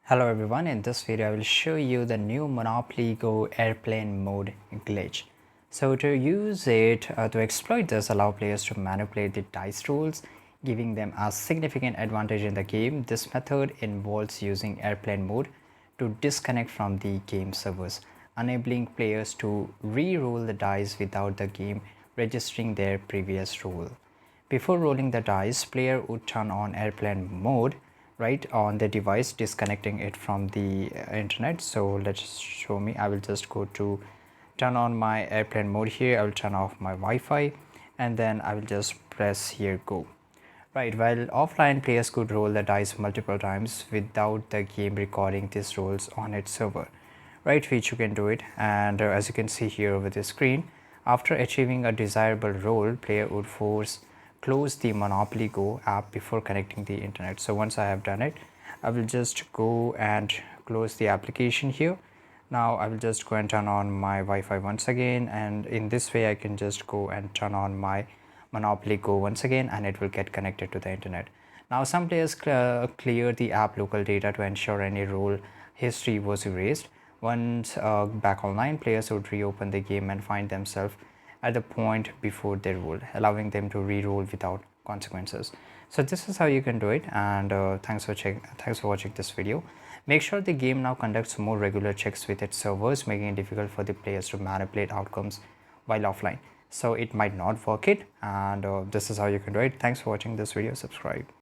Hello everyone, in this video I will show you the new Monopoly Go airplane mode glitch. So to use it, to exploit this, allow players to manipulate the dice rolls, giving them a significant advantage in the game. This method involves using airplane mode to disconnect from the game servers, enabling players to re-roll the dice without the game registering their previous roll. Before rolling the dice, player would turn on airplane mode right on the device, disconnecting it from the internet. So let's show me. I will just go to turn on my airplane mode here. I will turn off my Wi-Fi and then I will just press here go. Right, while offline, players could roll the dice multiple times without the game recording these rolls on its server, right, which you can do it. And as you can see here over the screen, after achieving a desirable roll, player would close the Monopoly Go app before connecting the internet. So once I have done it, I will just go and close the application here. Now I will just go and turn on my Wi-Fi once again, and in this way I can just go and turn on my Monopoly Go once again and it will get connected to the internet. Now some players clear the app local data to ensure any roll history was erased. Once back online, players would reopen the game and find themselves at the point before they roll, allowing them to re-roll without consequences. So this is how you can do it, and thanks for watching this video. Make sure the game now conducts more regular checks with its servers, making it difficult for the players to manipulate outcomes while offline. So it might not work it, and this is how you can do it. Thanks for watching this video. Subscribe.